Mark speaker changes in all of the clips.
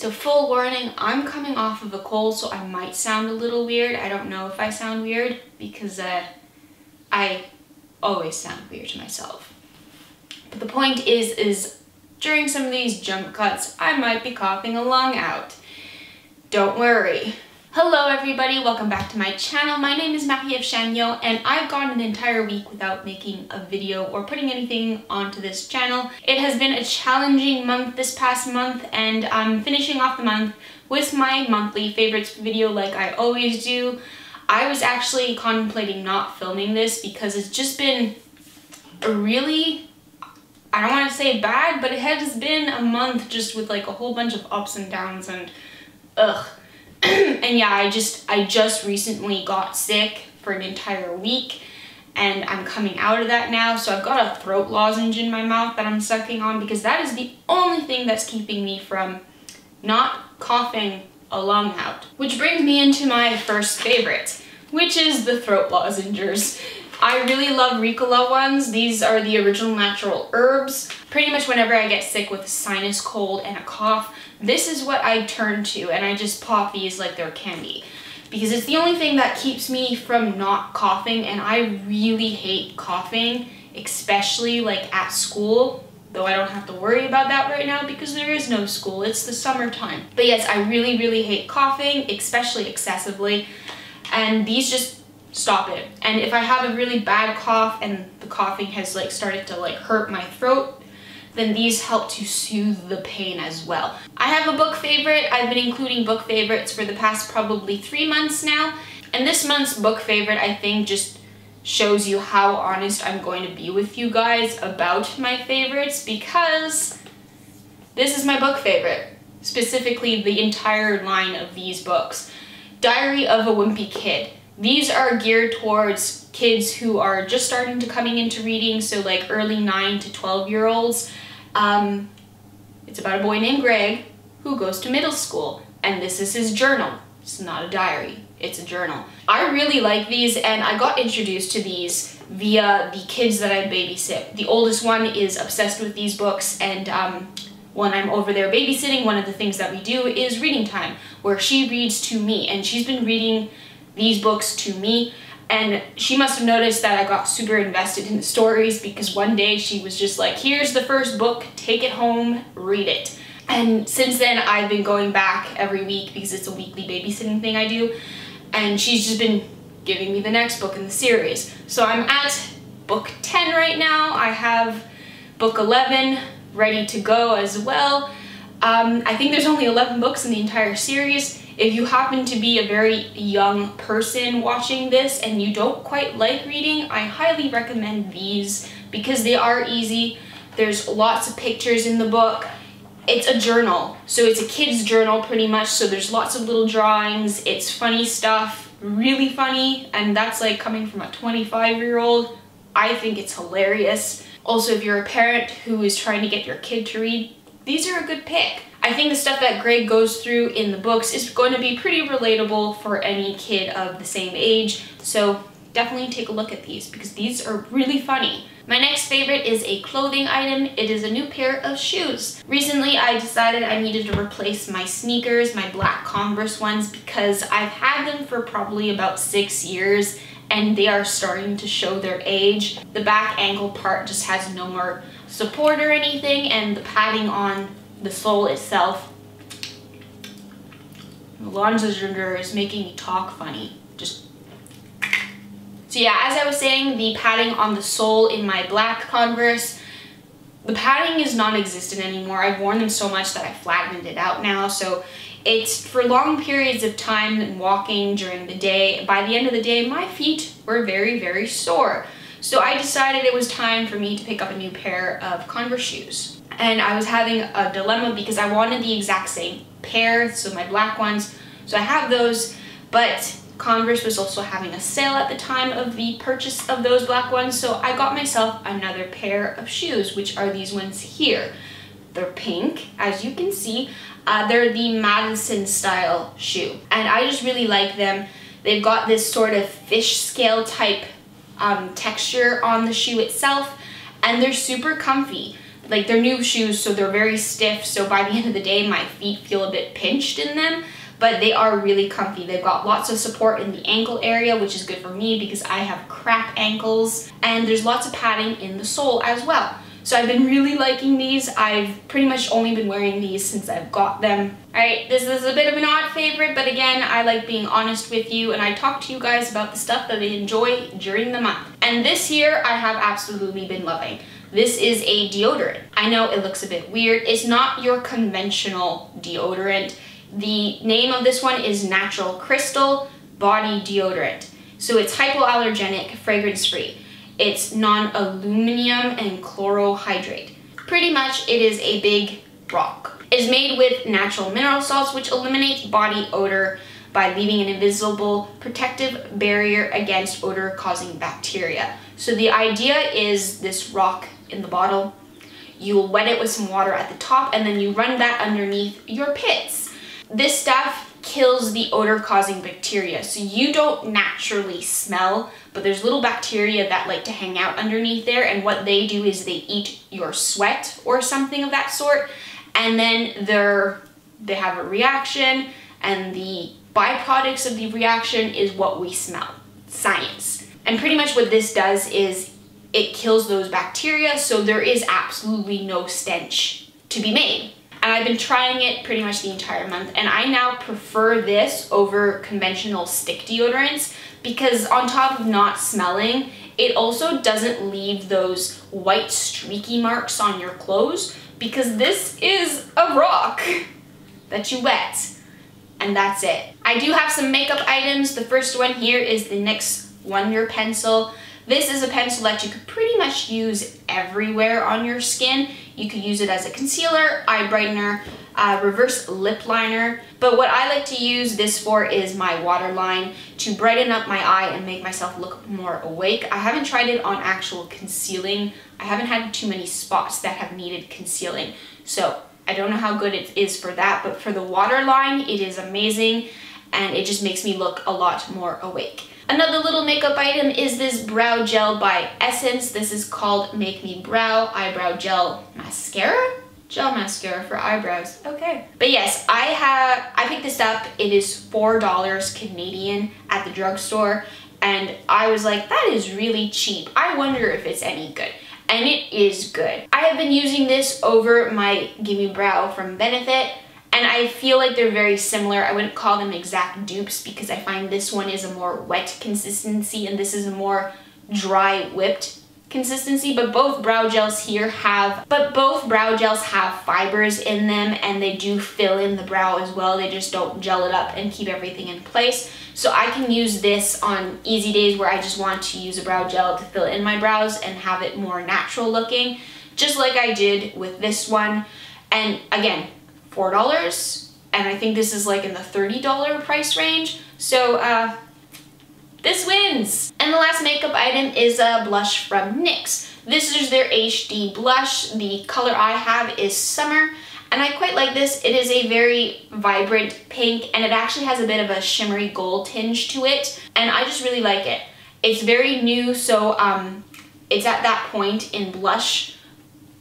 Speaker 1: So full warning, I'm coming off of a cold, so I might sound a little weird. I don't know if I sound weird because I always sound weird to myself. But the point is during some of these jump cuts, I might be coughing a lung out. Don't worry. Hello everybody, welcome back to my channel. My name is Chagnon and I've gone an entire week without making a video or putting anything onto this channel. It has been a challenging month this past month, and I'm finishing off the month with my monthly favorites video like I always do. I was actually contemplating not filming this because it's just been a really, I don't want to say bad, but it has been a month just with like a whole bunch of ups and downs and ugh. And yeah, I just recently got sick for an entire week and I'm coming out of that now. So I've got a throat lozenge in my mouth that I'm sucking on because that is the only thing that's keeping me from not coughing a lung out. Which brings me into my first favorite, which is the throat lozenges. I really love Ricola ones. These are the original natural herbs. Pretty much whenever I get sick with a sinus cold and a cough, this is what I turn to, and I just pop these like they're candy. Because it's the only thing that keeps me from not coughing, and I really hate coughing, especially like at school. Though I don't have to worry about that right now because there is no school, it's the summertime. But yes, I really hate coughing, especially excessively, and these just stop it. And if I have a really bad cough and the coughing has like started to like hurt my throat, then these help to soothe the pain as well. I have a book favorite. I've been including book favorites for the past probably 3 months now. And this month's book favorite, I think, just shows you how honest I'm going to be with you guys about my favorites, because this is my book favorite. Specifically, the entire line of these books. Diary of a Wimpy Kid. These are geared towards kids who are just starting to coming into reading, so like early 9 to 12-year-olds. It's about a boy named Greg who goes to middle school, and this is his journal. It's not a diary, it's a journal. I really like these, and I got introduced to these via the kids that I babysit. The oldest one is obsessed with these books, and when I'm over there babysitting, one of the things that we do is reading time, where she reads to me, and she's been reading these books to me, and she must have noticed that I got super invested in the stories, because one day she was just like, here's the first book, take it home, read it. And since then I've been going back every week because it's a weekly babysitting thing I do, and she's just been giving me the next book in the series. So I'm at book 10 right now. I have book 11 ready to go as well. I think there's only 11 books in the entire series. If you happen to be a very young person watching this and you don't quite like reading, I highly recommend these because they are easy. There's lots of pictures in the book. It's a journal, so it's a kid's journal pretty much, so there's lots of little drawings. It's funny stuff, really funny, and that's like coming from a 25-year-old. I think it's hilarious. Also, if you're a parent who is trying to get your kid to read, these are a good pick. I think the stuff that Greg goes through in the books is going to be pretty relatable for any kid of the same age, so definitely take a look at these because these are really funny. My next favorite is a clothing item. It is a new pair of shoes. Recently, I decided I needed to replace my sneakers, my black Converse ones, because I've had them for probably about 6 years and they are starting to show their age. The back ankle part just has no more support or anything, and the padding on the sole itself, the Lozenge is making me talk funny. So yeah, as I was saying, the padding on the sole in my black Converse, the padding is non-existent anymore. I've worn them so much that I flattened it out now, so it's for long periods of time and walking during the day. By the end of the day, my feet were very sore. So I decided it was time for me to pick up a new pair of Converse shoes. And I was having a dilemma because I wanted the exact same pair, so my black ones. So I have those, but Converse was also having a sale at the time of the purchase of those black ones, so I got myself another pair of shoes, which are these ones here. They're pink, as you can see. They're the Madison style shoe, and I just really like them. They've got this sort of fish scale type texture on the shoe itself, and they're super comfy. Like, they're new shoes, so they're very stiff, so by the end of the day, my feet feel a bit pinched in them, but they are really comfy. They've got lots of support in the ankle area, which is good for me because I have crap ankles, and there's lots of padding in the sole as well. So I've been really liking these. I've pretty much only been wearing these since I've got them. All right, this is a bit of an odd favorite, but again, I like being honest with you, and I talk to you guys about the stuff that I enjoy during the month. And this here, I have absolutely been loving. This is a deodorant. I know it looks a bit weird. It's not your conventional deodorant. The name of this one is Natural Crystal Body Deodorant. So it's hypoallergenic, fragrance-free. It's non-aluminum and chlorohydrate. Pretty much it is a big rock. It's made with natural mineral salts, which eliminates body odor by leaving an invisible protective barrier against odor-causing bacteria. So the idea is this rock in the bottle, you'll wet it with some water at the top, and then you run that underneath your pits. This stuff kills the odor-causing bacteria, so you don't naturally smell, but there's little bacteria that like to hang out underneath there, and what they do is they eat your sweat or something of that sort, and then they have a reaction, and the byproducts of the reaction is what we smell. Science. And pretty much what this does is it kills those bacteria, so there is absolutely no stench to be made. And I've been trying it pretty much the entire month, and I now prefer this over conventional stick deodorants because on top of not smelling, it also doesn't leave those white streaky marks on your clothes, because this is a rock that you wet, and that's it. I do have some makeup items. The first one here is the NYX Wonder Pencil. This is a pencil that you could pretty much use everywhere on your skin. You could use it as a concealer, eye brightener, reverse lip liner. But what I like to use this for is my waterline to brighten up my eye and make myself look more awake. I haven't tried it on actual concealing. I haven't had too many spots that have needed concealing. So I don't know how good it is for that, but for the waterline, it is amazing, and it just makes me look a lot more awake. Another little makeup item is this brow gel by Essence. This is called Make Me Brow Eyebrow Gel Mascara? Gel mascara for eyebrows. Okay. But yes, I picked this up. It is $4 Canadian at the drugstore, and I was like, that is really cheap. I wonder if it's any good. And it is good. I have been using this over my Gimme Brow from Benefit, and I feel like they're very similar. I wouldn't call them exact dupes because I find this one is a more wet consistency and this is a more dry whipped consistency, but both brow gels have fibers in them, and they do fill in the brow as well. They just don't gel it up and keep everything in place. So I can use this on easy days where I just want to use a brow gel to fill in my brows and have it more natural looking, just like I did with this one. And again, $4, and I think this is like in the $30 price range. So this wins. And the last makeup item is a blush from NYX. This is their HD blush. The color I have is Summer, and I quite like this. It is a very vibrant pink, and it actually has a bit of a shimmery gold tinge to it, and I just really like it. It's very new, so it's at that point in blush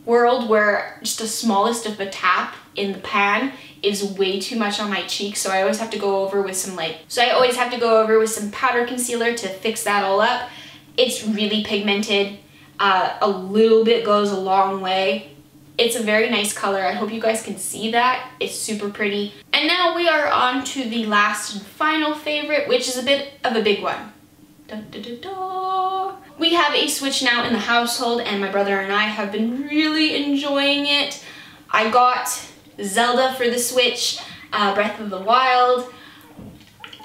Speaker 1: world where just the smallest of a tap in the pan is way too much on my cheeks, so I always have to go over with some powder concealer to fix that all up. It's really pigmented. A little bit goes a long way. It's a very nice color. I hope you guys can see that. It's super pretty. And now we are on to the last and final favorite, which is a bit of a big one. Dun, dun, dun, dun. We have a Switch now in the household, and my brother and I have been really enjoying it. I got Zelda for the Switch, Breath of the Wild.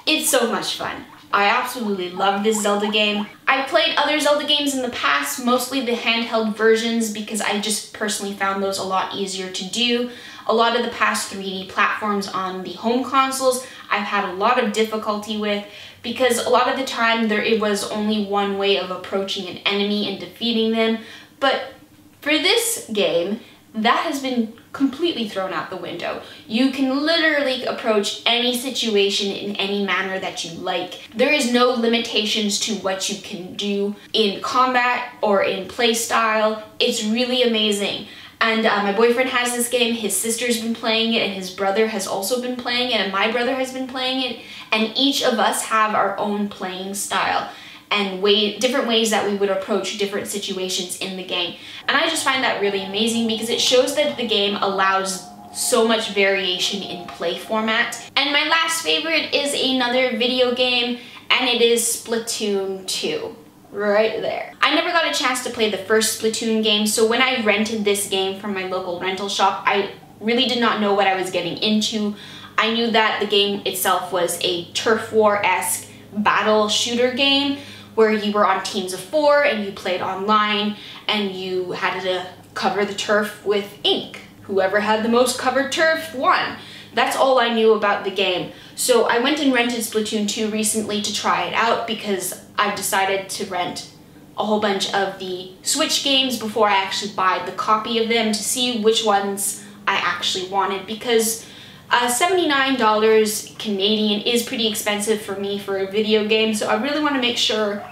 Speaker 1: It's so much fun. I absolutely love this Zelda game. I've played other Zelda games in the past, mostly the handheld versions, because I just personally found those a lot easier to do. A lot of the past 3D platforms on the home consoles I've had a lot of difficulty with, because a lot of the time it was only one way of approaching an enemy and defeating them. But for this game, that has been completely thrown out the window. You can literally approach any situation in any manner that you like. There is no limitations to what you can do in combat or in play style. It's really amazing. And my boyfriend has this game, his sister's been playing it, and his brother has also been playing it, and my brother has been playing it, and each of us have our own playing style and different ways that we would approach different situations in the game. And I just find that really amazing because it shows that the game allows so much variation in play format. And my last favorite is another video game, and it is Splatoon 2. Right there. I never got a chance to play the first Splatoon game, so when I rented this game from my local rental shop, I really did not know what I was getting into. I knew that the game itself was a turf war-esque battle shooter game where you were on teams of 4 and you played online and you had to cover the turf with ink. Whoever had the most covered turf won. That's all I knew about the game. So I went and rented Splatoon 2 recently to try it out because I've decided to rent a whole bunch of the Switch games before I actually buy the copy of them to see which ones I actually wanted, because $79 Canadian is pretty expensive for me for a video game, so I really want to make sure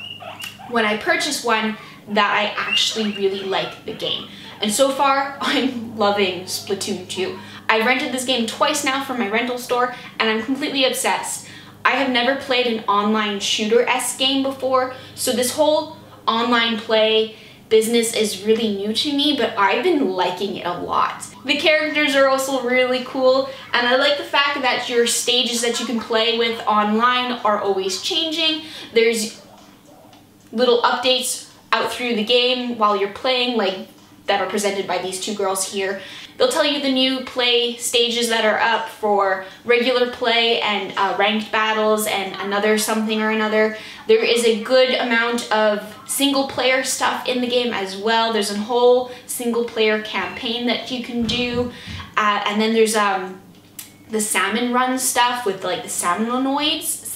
Speaker 1: when I purchase one that I actually really like the game. And so far, I'm loving Splatoon 2. I rented this game twice now from my rental store, and I'm completely obsessed. I have never played an online shooter-esque game before, so this whole online play business is really new to me, but I've been liking it a lot. The characters are also really cool, and I like the fact that your stages that you can play with online are always changing. There's little updates out through the game while you're playing, like that are presented by these two girls here. They'll tell you the new play stages that are up for regular play and ranked battles and another something or another. There is a good amount of single player stuff in the game as well. There's a whole single player campaign that you can do. And then there's the salmon run stuff with like the salmonoids.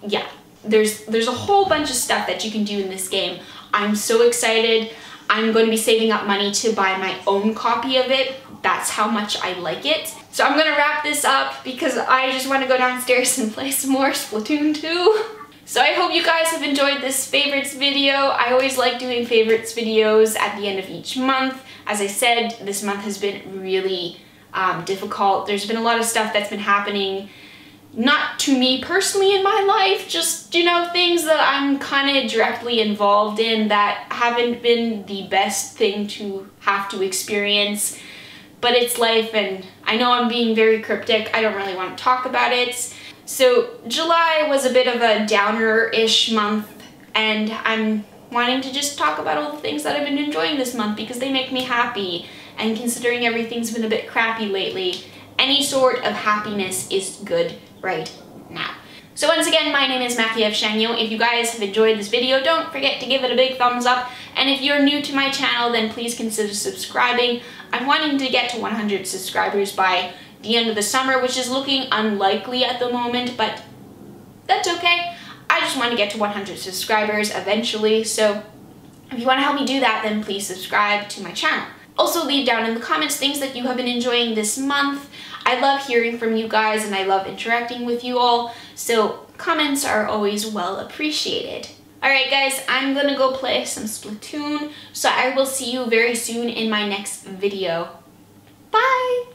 Speaker 1: Yeah, there's a whole bunch of stuff that you can do in this game. I'm so excited. I'm going to be saving up money to buy my own copy of it. That's how much I like it. So I'm going to wrap this up because I just want to go downstairs and play some more Splatoon 2. So I hope you guys have enjoyed this favorites video. I always like doing favorites videos at the end of each month. As I said, this month has been really difficult. There's been a lot of stuff that's been happening, not to me personally in my life, just, you know, things that I'm kind of directly involved in that haven't been the best thing to have to experience. But it's life, and I know I'm being very cryptic. I don't really want to talk about it. So July was a bit of a downer-ish month, and I'm wanting to just talk about all the things that I've been enjoying this month because they make me happy. And considering everything's been a bit crappy lately, any sort of happiness is good right now. So once again, my name is Chagnon. If you guys have enjoyed this video, don't forget to give it a big thumbs up. And if you're new to my channel, then please consider subscribing. I'm wanting to get to 100 subscribers by the end of the summer, which is looking unlikely at the moment, but that's okay. I just want to get to 100 subscribers eventually. So if you want to help me do that, then please subscribe to my channel. Also leave down in the comments things that you have been enjoying this month. I love hearing from you guys and I love interacting with you all, so comments are always well appreciated. Alright guys, I'm gonna go play some Splatoon, so I will see you very soon in my next video. Bye!